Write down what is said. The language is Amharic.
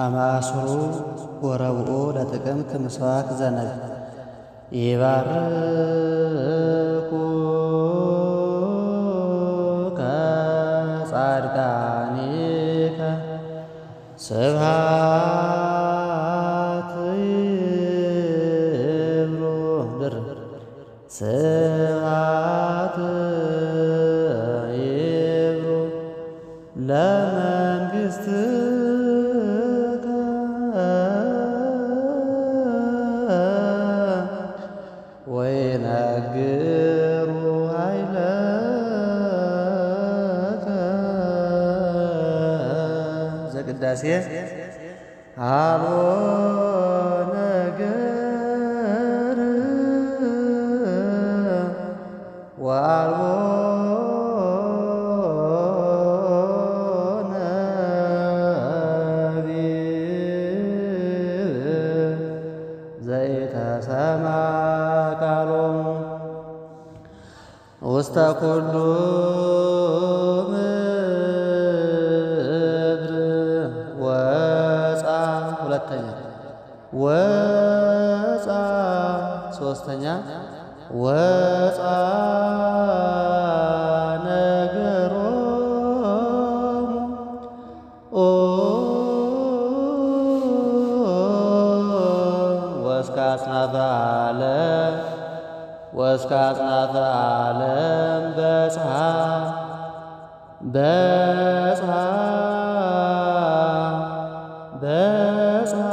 አማሱሩ ወረብኡ ለጥቅምት ምስዋክ ዘነብ ይባርኩ ከጻድቃኒከ ስብሐት ይብሉ ስብሐት ይብሉ ለመንግሥትከ ወይነግሩ ኃይለከ ዘቅዳሴ አልቦ ነገር ወአልቦ ነቢብ ዘይተሰማ ቃሎሙ ውስተ ኩሉ ምድር ወፃ ሁለተኛ ወፃ ሶስተኛ ወፃ ነገሮሙ ወእስከ አጽናፈ ዓለም ወእስከ አጽናፈ ዓለም በጽሐ በጽሐ በጽሐ